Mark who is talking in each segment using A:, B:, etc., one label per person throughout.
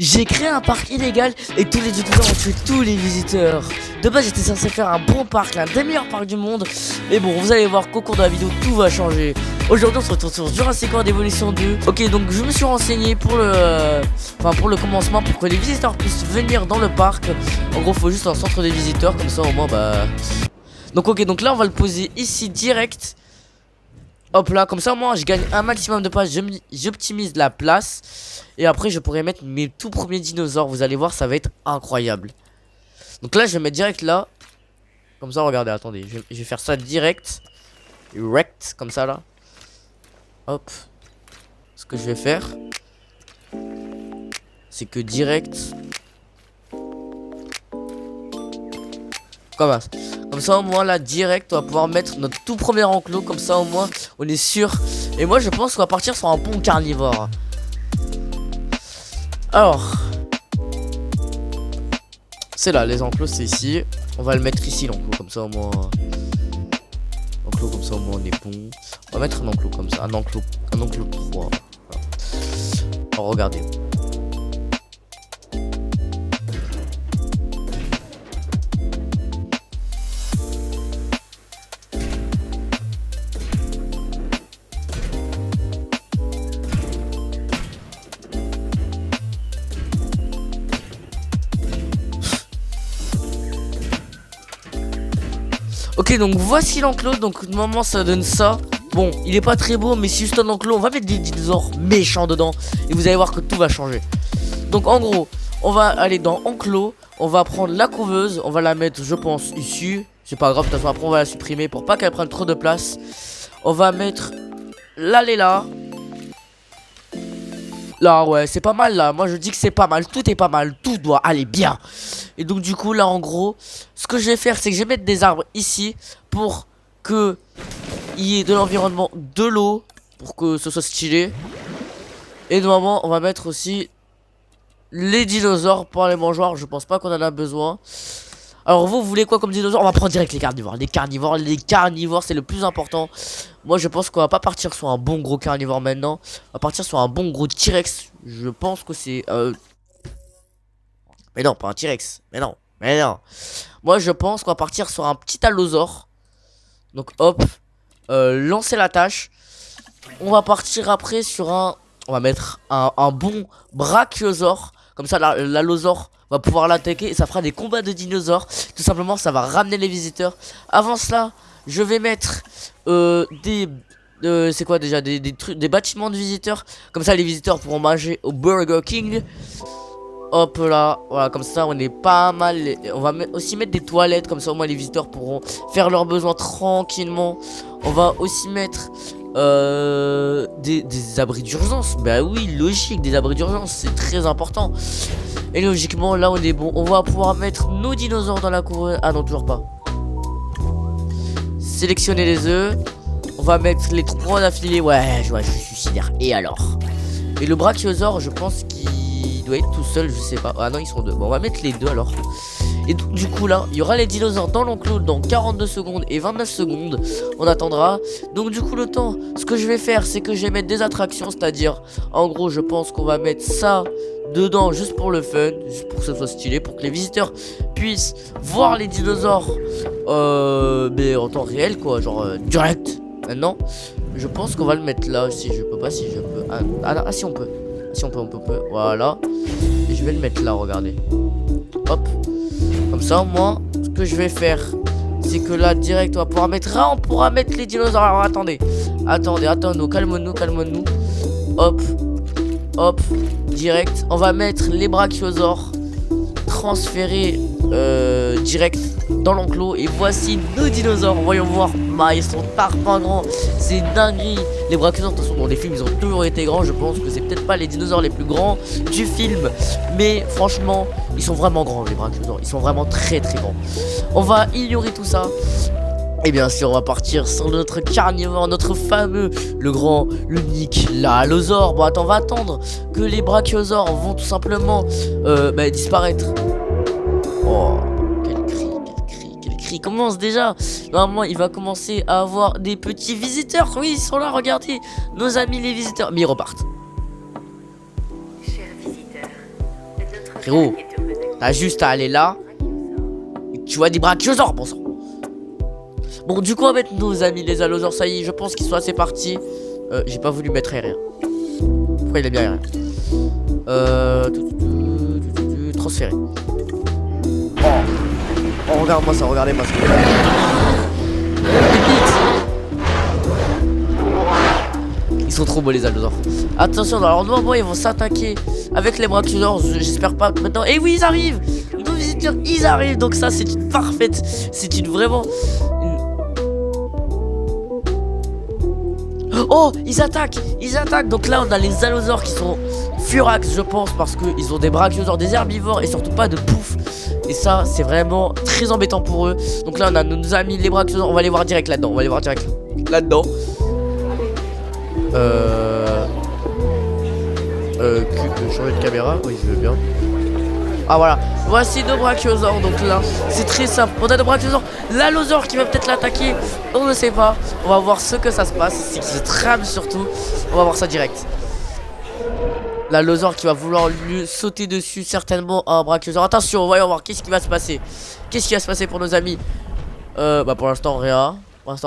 A: J'ai créé un parc illégal et tous les youtubeurs ont tué tous les visiteurs. De base j'étais censé faire un bon parc, l'un des meilleurs parcs du monde. Mais bon, vous allez voir qu'au cours de la vidéo tout va changer. Aujourd'hui on se retrouve sur Jurassic World Evolution 2. Ok, donc je me suis renseigné pour le commencement, pour que les visiteurs puissent venir dans le parc. En gros faut juste un centre des visiteurs, comme ça au moins Donc ok, donc là on va le poser ici direct. Hop là, comme ça moi je gagne un maximum de place, j'optimise la place. Et après je pourrais mettre mes tout premiers dinosaures. Vous allez voir, ça va être incroyable. Donc là je vais mettre direct là. Comme ça, regardez, attendez, je vais faire ça direct. Direct, comme ça là. Hop. Ce que je vais faire, c'est que direct. Comme ça au moins là direct on va pouvoir mettre notre tout premier enclos. Comme ça au moins on est sûr. Et moi je pense qu'on va partir sur un bon carnivore. Alors c'est là les enclos, c'est ici. On va le mettre ici l'enclos, comme ça au moins. Enclos comme ça au moins on est bon. On va mettre un enclos comme ça. Un enclos 3. Voilà. Alors regardez. Ok, donc voici l'enclos. Donc normalement ça donne ça. Bon, il est pas très beau, mais c'est juste un enclos. On va mettre des dinosaures méchants dedans et vous allez voir que tout va changer. Donc en gros, on va aller dans enclos. On va prendre la couveuse. On va la mettre, je pense, ici. C'est pas grave, de toute façon après on va la supprimer pour pas qu'elle prenne trop de place. On va mettre l'allée là. Là ouais, c'est pas mal là. Moi je dis que c'est pas mal. Tout est pas mal. Tout doit aller bien. Et donc du coup là en gros, ce que je vais faire c'est que je vais mettre des arbres ici pour que il y ait de l'environnement, de l'eau, pour que ce soit stylé. Et normalement on va mettre aussi les dinosaures pour les mangeoires. Je pense pas qu'on en a besoin. Alors vous voulez quoi comme dinosaures? On va prendre direct les carnivores. Les carnivores c'est le plus important. Moi je pense qu'on va pas partir sur un bon gros carnivore maintenant. On va partir sur un bon gros T-Rex. Je pense que c'est mais non, pas un T-Rex. Mais non. Moi je pense qu'on va partir sur un petit allosaure. Donc hop, lancer la tâche. On va partir après sur un... On va mettre un bon brachiosaure. Comme ça l'allosaure va pouvoir l'attaquer et ça fera des combats de dinosaures. Tout simplement ça va ramener les visiteurs. Avant cela je vais mettre c'est quoi déjà, des trucs, des bâtiments de visiteurs. Comme ça les visiteurs pourront manger au Burger King. Hop là, voilà, comme ça on est pas mal. On va aussi mettre des toilettes, comme ça au moins les visiteurs pourront faire leurs besoins tranquillement. On va aussi mettre des abris d'urgence. Bah oui, logique, des abris d'urgence, c'est très important. Et logiquement là on est bon. On va pouvoir mettre nos dinosaures dans la cour. Ah non, toujours pas. Sélectionner les œufs. On va mettre les 3 d'affilée. Ouais, je suis suicidaire. Et alors? Et le brachiosaure, je pense qu'il doit être tout seul, je sais pas. Ah non, ils sont 2. Bon, on va mettre les 2 alors. Et du coup là, il y aura les dinosaures dans l'enclos dans 42 secondes et 29 secondes. On attendra. Donc du coup le temps, ce que je vais faire, c'est que je vais mettre des attractions. C'est-à-dire, en gros, je pense qu'on va mettre ça dedans juste pour le fun, juste pour que ça soit stylé, pour que les visiteurs puissent voir les dinosaures mais en temps réel quoi, genre direct. Maintenant, je pense qu'on va le mettre là. Si je peux pas, si je peux. Ah si on peut. Si on peut. Voilà. Et je vais le mettre là, regardez. Hop. Comme ça, moi, ce que je vais faire, c'est que là, direct, on va pouvoir mettre. Ah, on pourra mettre les dinosaures. Alors, attendez, calmons-nous. Hop. Direct. On va mettre les brachiosaures. Transférer direct dans l'enclos. Et voici nos dinosaures. Voyons voir. Ils sont parfaitement grands. C'est dinguerie. Les brachiosaures, de toute façon, dans les films, ils ont toujours été grands. Je pense que c'est peut-être pas les dinosaures les plus grands du film. Mais franchement, ils sont vraiment grands, les brachiosaures. Ils sont vraiment très très grands. On va ignorer tout ça. Et bien sûr, on va partir sur notre carnivore, notre fameux, le grand, l'unique, l'allosaure. Bon, attends, on va attendre que les brachiosaures vont tout simplement disparaître. Oh, quel cri commence déjà. Normalement, il va commencer à avoir des petits visiteurs. Oui, ils sont là, regardez. Nos amis les visiteurs. Mais ils repartent.
B: Chers visiteurs,
A: Frérot, t'as juste à aller là. Et tu vois des brachiosaures, bon sang. Bon, du coup, on va mettre nos amis les allosaures. Ça y est, je pense qu'ils sont assez partis. J'ai pas voulu mettre aérien. Pourquoi il a bien aérien? Transférer. Oh, regarde-moi ça, regardez-moi ça. Ils sont trop beaux les allosaures. Attention, alors normalement ils vont s'attaquer avec les brachiosaures. J'espère pas maintenant. Et oui, ils arrivent. Nos visiteurs, ils arrivent. Donc ça, c'est une parfaite. C'est une vraiment. Oh, ils attaquent. Ils attaquent. Donc là, on a les allosaures qui sont furax, je pense, parce qu'ils ont des brachiosaures, des herbivores et surtout pas de bouffe. Et ça, c'est vraiment très embêtant pour eux. Donc là, on a nos amis les brachiosaures. On va les voir direct là-dedans. On va les voir direct là-dedans. Changer de caméra, oui je veux bien. Ah voilà, voici nos brachiosaures. Donc là, c'est très simple. On a nos brachiosaures, l'allosaure qui va peut-être l'attaquer. On ne sait pas. On va voir ce que ça se passe. C'est qu'il se trame surtout. On va voir ça direct. L'allosaure qui va vouloir lui sauter dessus certainement un brachiosaure. Attention, voyons voir qu'est-ce qui va se passer. Qu'est-ce qui va se passer pour nos amis? Bah pour l'instant rien.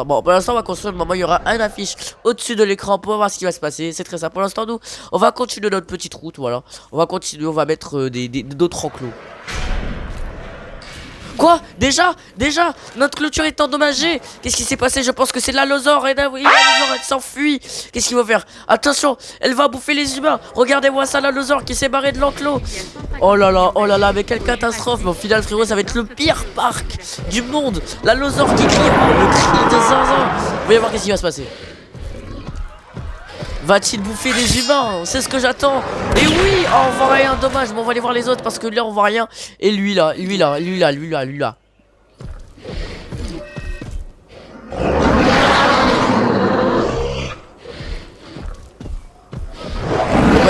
A: Bon, pour l'instant on va construire. Moment il y aura une affiche au-dessus de l'écran pour voir ce qui va se passer. C'est très simple. Pour l'instant nous on va continuer notre petite route. Voilà. On va continuer. On va mettre d'autres enclos. Quoi? Déjà, notre clôture est endommagée. Qu'est-ce qui s'est passé? Je pense que c'est l'allosaure. Et là, oui, l'allosaure, elle s'enfuit. Qu'est-ce qu'il va faire? Attention, elle va bouffer les humains. Regardez-moi ça, l'allosaure qui s'est barré de l'enclos. Oh là là, mais quelle catastrophe. Mais au final, frérot, ça va être le pire parc du monde. L'allosaure qui crie. Oh, le cri de zinzin. Voyons voir qu'est-ce qui va se passer. Va-t-il bouffer des humains? C'est ce que j'attends. Et oui, oh, on voit rien, dommage. Mais on va aller voir les autres parce que là on voit rien. Et lui là. Ouais, ça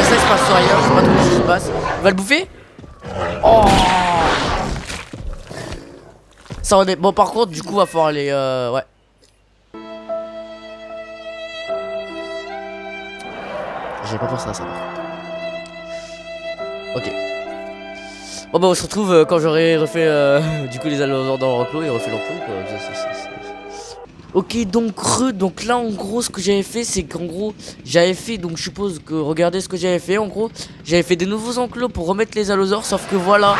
A: il se passe rien, je sais pas trop ce qui se passe. Il va le bouffer? Oh. Ça on est. Bon par contre du coup va falloir aller ouais. J'ai pas pensé à ça. Ok. Bon bah on se retrouve quand j'aurai refait du coup les allosaures dans l'enclos et refait l'enclos quoi. Ok donc là en gros ce que j'avais fait c'est qu'en gros j'avais fait donc je suppose que regardez ce que j'avais fait en gros j'avais fait des nouveaux enclos pour remettre les allosaures sauf que voilà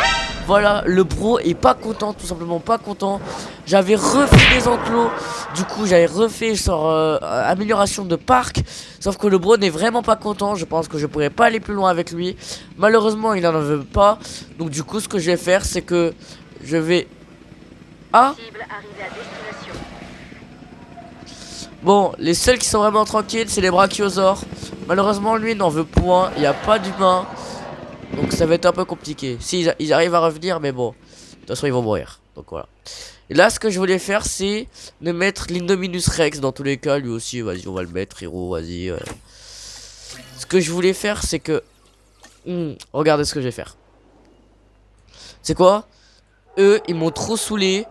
A: le pro est pas content, tout simplement pas content. J'avais refait des enclos, du coup j'avais refait sur amélioration de parc, sauf que le bro n'est vraiment pas content. Je pense que je pourrais pas aller plus loin avec lui. Malheureusement il n'en veut pas. Donc du coup ce que je vais faire c'est que je vais... Ah bon, les seuls qui sont vraiment tranquilles c'est les brachiosaures. Malheureusement lui n'en veut point, il n'y a pas d'humain. Donc ça va être un peu compliqué. Si ils arrivent à revenir, mais bon, de toute façon ils vont mourir. Donc voilà. Et là ce que je voulais faire c'est de mettre l'Indominus Rex dans tous les cas. Lui aussi, vas-y on va le mettre, héros, vas-y. Ce que je voulais faire c'est que... regardez ce que je vais faire. C'est quoi? Eux ils m'ont trop saoulé.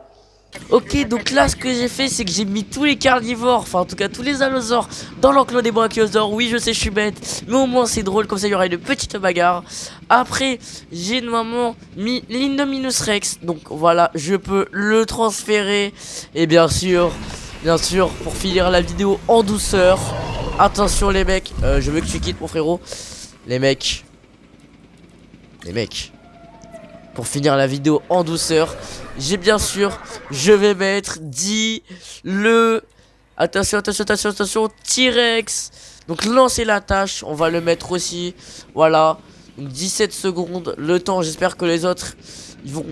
A: Ok donc là ce que j'ai fait c'est que j'ai mis tous les carnivores, enfin en tout cas tous les allosaures dans l'enclos des brachiosaures. Oui je sais je suis bête, mais au moins c'est drôle, comme ça il y aura une petite bagarre. Après j'ai normalement mis l'Indominus Rex, donc voilà je peux le transférer. Et bien sûr pour finir la vidéo en douceur, attention les mecs, je veux que tu quittes mon frérot. Les mecs pour finir la vidéo en douceur, j'ai bien sûr, je vais mettre attention, T-Rex. Donc lancez la tâche, on va le mettre aussi. Voilà, 17 secondes, le temps, j'espère que les autres, ils vont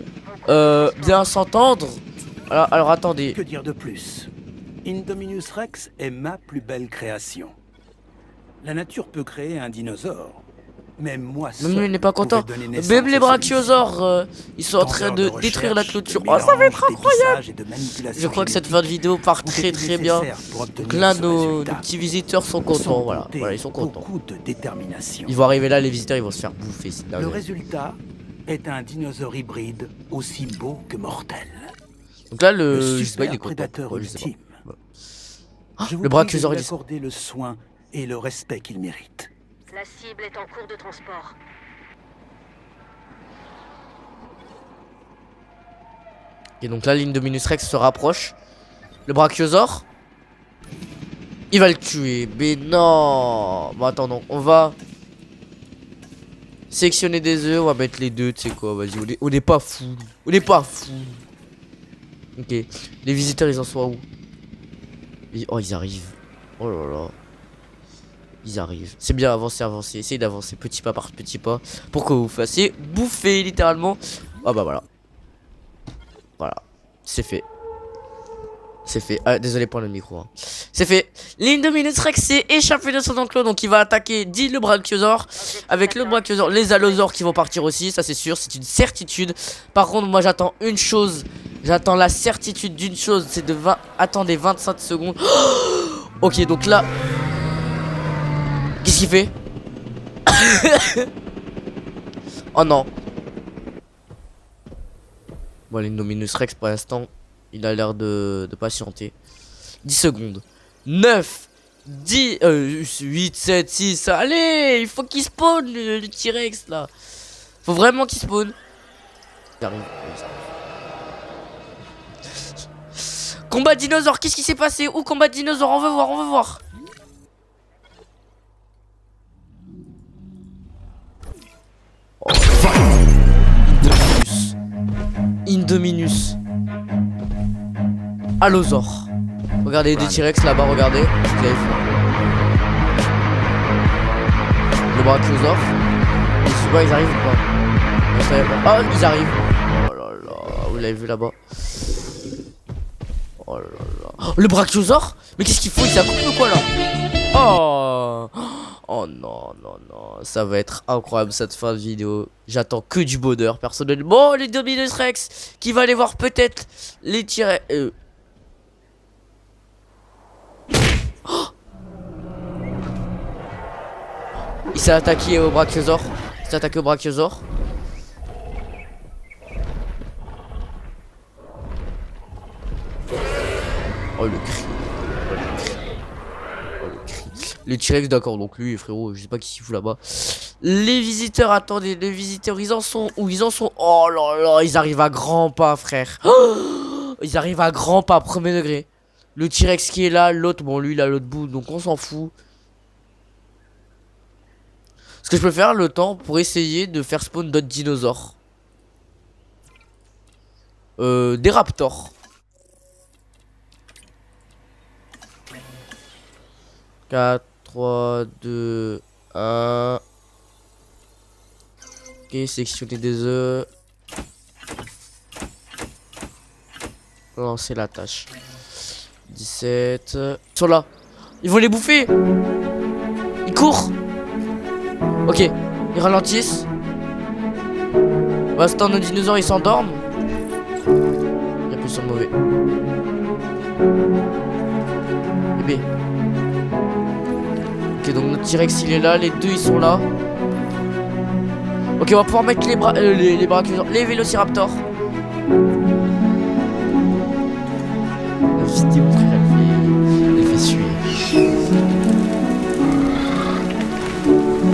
A: bien s'entendre. Alors attendez.
B: Que dire de plus? Indominus Rex est ma plus belle création. La nature peut créer un dinosaure. Même moi seul,
A: même lui n'est pas content. Même les brachiosaures ils sont en train de détruire la clôture. Oh ça va être incroyable. Je crois que cette fin de vidéo part très bien. Donc là nos petits visiteurs sont contents. Voilà ils sont contents. Ils vont arriver là, les visiteurs ils vont se faire bouffer.
B: Le résultat est un dinosaure hybride aussi beau que mortel.
A: Donc là je sais pas, il est content. Le brachiosaure il est
B: accorder le soin et le respect qu'il mérite.
C: La cible est en cours de transport.
A: Et donc là, l'Indominus Rex se rapproche. Le Brachiosaure. Il va le tuer. Mais non. Bon, attends, donc on va sélectionner des œufs. On va mettre les deux. Tu sais quoi, vas-y. On est pas fou. On est pas fou. Ok. Les visiteurs, ils en sont où? Oh, ils arrivent. Oh là là. Ils arrivent. C'est bien, avancer, avancer. Essayez d'avancer petit pas par petit pas. Pour que vous fassiez bouffer, littéralement. Ah bah voilà. Voilà. C'est fait. C'est fait. Ah, désolé pour le micro. Hein. C'est fait. L'Indominus Rex s'est échappé de son enclos. Donc il va attaquer dit le Brachiosaure. Avec le Brachiosaure, les allosaures qui vont partir aussi. Ça c'est sûr. C'est une certitude. Par contre, moi j'attends une chose. J'attends la certitude d'une chose. C'est de attendez 25 secondes. Ok, donc là. Qu'est-ce qu'il fait? Oh non. Bon, l'Indominus Rex pour l'instant, il a l'air de patienter. 10 secondes. 9, 10, 8, 7, 6. Allez, il faut qu'il spawn le T-Rex là. Faut vraiment qu'il spawn. Il arrive. Combat dinosaure, qu'est-ce qui s'est passé? Où combat dinosaure? On veut voir, on veut voir. Oh. Indominus. Allosaure. Regardez des T-Rex là-bas, regardez. Vous avez vu. Le Brachiosaure. Et souvent ils arrivent ou pas? Oh, ils arrivent. Oh là là, vous l'avez vu là-bas. Oh là là. Oh, le Brachiosaure? Mais qu'est-ce qu'il faut? Il s'accoupe ou quoi là? Oh. Oh non, non, non. Ça va être incroyable cette fin de vidéo. J'attends que du bonheur personnellement. Les Indominus Rex qui va aller voir peut-être les T-Rex. Oh, il s'est attaqué au Brachiosaure. Il s'est attaqué au Brachiosaure. Oh le cri. Oh le cri. Oh le cri. Les T-Rex d'accord, donc lui frérot, je sais pas qui s'y fout là-bas. Les visiteurs, attendez, les visiteurs ils en sont où? Ils en sont. Oh là là, ils arrivent à grands pas frère. Oh, ils arrivent à grands pas, premier degré. Le T-Rex qui est là, l'autre, bon lui il a l'autre bout, donc on s'en fout. Ce que je peux faire le temps pour essayer de faire spawn d'autres dinosaures. Des raptors. 4, 3, 2, 1. Ok, sélectionner des œufs. Lancer la tâche. 17. Ils sont là. Ils vont les bouffer. Ils courent. Ok, ils ralentissent. Pour l'instant, nos dinosaures ils s'endorment. Il y a plus sur le mauvais. Bébé. Ok, donc notre T-Rex il est là, les deux ils sont là. Ok, on va pouvoir mettre les brachiosaures, les vélociraptors. La vidéo, frère, elle fait suer.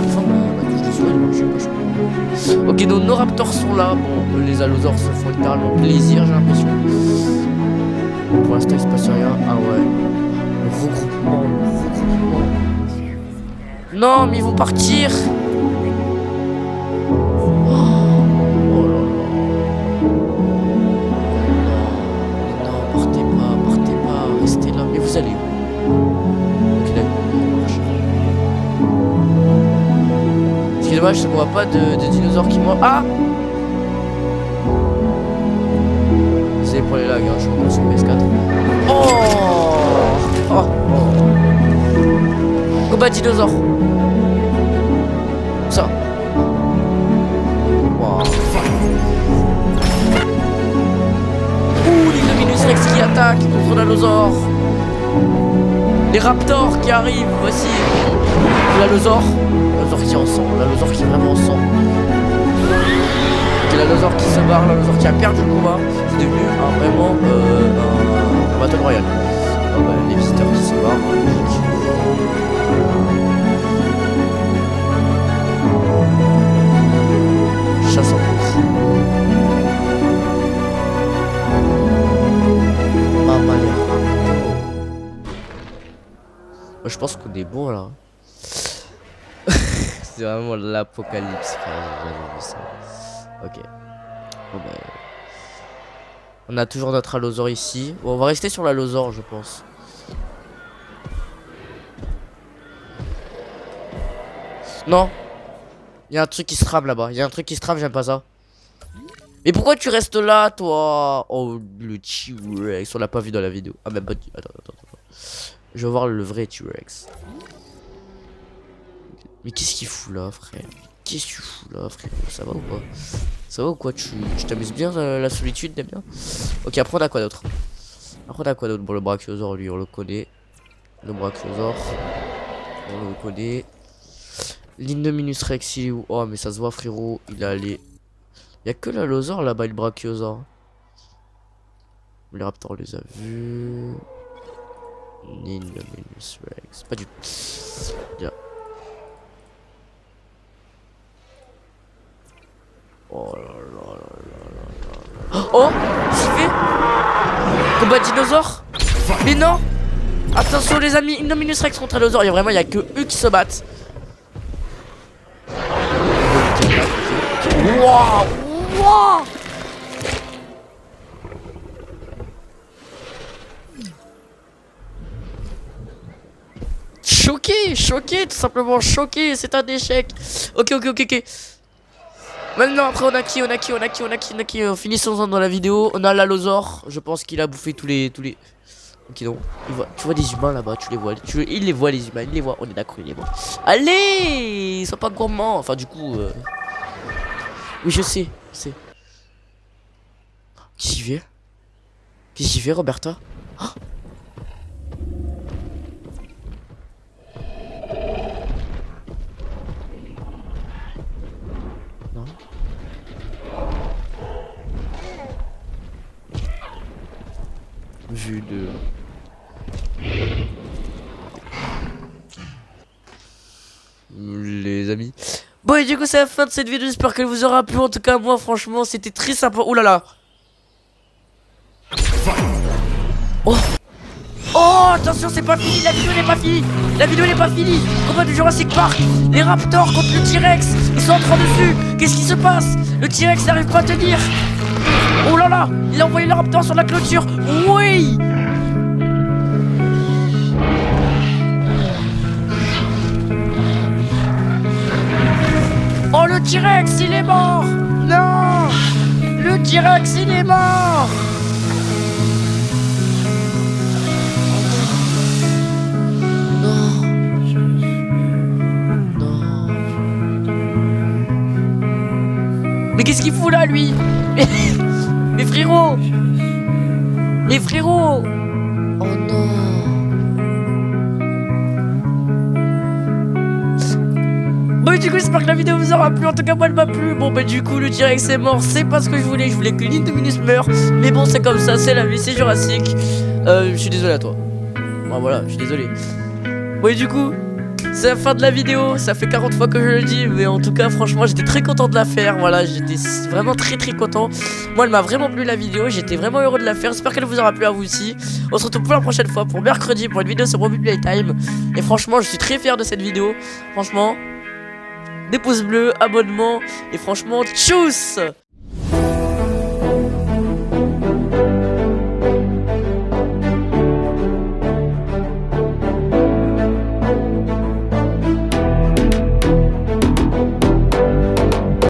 A: Enfin, ma couche de soie, elle marche pas. Ok, donc nos raptors sont là. Bon, les allosaures se font littéralement plaisir, j'ai l'impression. Pour l'instant, il se passe rien. Ah ouais. Le regroupement. Non, mais ils vont partir. Oh là là. Non, partez pas, restez là. Mais vous allez où? Ok, là, il marche. Ce qui est dommage, c'est qu'on voit pas de dinosaures qui mangent. Ah! Désolé pour les lags, hein, je suis encore sur le PS4. Oh! Combat dinosaure. Ça. Wow. Ouh, les Indominus Rex qui attaquent contre l'allosaure. Les raptors qui arrivent, voici. L'allosaure. L'allosaure qui est en sang. L'allosaure qui est vraiment en sang. C'est l'allosaure qui se barre, l'allosaure qui a perdu le combat. C'est devenu vraiment un battle royale. Oh, bah, les visiteurs qui se barrent, logique. Chasse en cours. Je pense qu'on est bon là. C'est vraiment l'apocalypse, frère. J'ai jamais vu ça. Ok. Bon, bah, on a toujours notre allosaure ici. Bon, on va rester sur l'allosaure, je pense. Non. Il y a un truc qui se trame là-bas. Il y a un truc qui se trame, j'aime pas ça. Mais pourquoi tu restes là, toi? Oh, le T-Rex. On l'a pas vu dans la vidéo. Ah, même pas. Attends. Je vais voir le vrai T-Rex. Mais qu'est-ce qu'il fout là, frère? Qu'est-ce que tu fous là, frère? Ça va ou pas? Ça va ou quoi? Tu t'amuses bien la solitude, t'aimes bien? Ok, après on a quoi d'autre? Bon, le brachiosaure, lui, on le connaît. Le brachiosaure, on le connaît. L'Indominus Rex, il est où? Oh, mais ça se voit, frérot. Il est allé. Y'a que l'allosaure là-bas, et le brachiosaure. Les raptors, on les a vus. L'Indominus Rex. Pas du tout. Bien. Oh là là là là là. Oh, j'y vais. Combat dinosaure. Mais non. Attention les amis, Indominus Rex contre Allosaure. Il y a que eux qui se battent. Waouh, waouh. Choqué, tout simplement choqué. C'est un échec. Ok. Maintenant après on a qui finissons dans la vidéo. On a l'allosaure. Je pense qu'il a bouffé tous les. Ok non. Tu vois des humains là-bas, tu les vois. Il les voit les humains, il les voit. On est d'accord, il les voit. Allez, ils sont pas gourmands. Enfin du coup. Oui je sais. Qu'est-ce qu'il fait Roberta? Oh, non. Vue de... Les amis. Bon et du coup c'est la fin de cette vidéo, j'espère qu'elle vous aura plu. En tout cas moi franchement c'était très sympa. Ouh là là. Oh attention, c'est pas fini, la vidéo n'est pas finie. Combat du Jurassic Park. Les raptors contre le T-Rex. Ils sont en train dessus. Qu'est-ce qui se passe? Le T-Rex n'arrive pas à tenir. Oh là là, il a envoyé le raptor sur la clôture. Oui. Oh le T-Rex il est mort. Non. Le T-Rex il est mort. Mais qu'est-ce qu'il fout là lui? Mais frérot. Oh non. Bon du coup j'espère que la vidéo vous aura plu. En tout cas moi elle m'a plu. Bon bah du coup le T-Rex est mort. C'est pas ce que je voulais que l'Indominus meure. Mais bon c'est comme ça, c'est la vie, c'est Jurassic. Je suis désolé à toi. Bon voilà, je suis désolé. Bon et du coup c'est la fin de la vidéo, ça fait 40 fois que je le dis, mais en tout cas franchement j'étais très content de la faire, voilà, j'étais vraiment très content. Moi elle m'a vraiment plu la vidéo, j'étais vraiment heureux de la faire, j'espère qu'elle vous aura plu à vous aussi. On se retrouve pour la prochaine fois, pour mercredi, pour une vidéo sur Mobile Playtime. Et franchement je suis très fier de cette vidéo, franchement, des pouces bleus, abonnement, et franchement tchuss.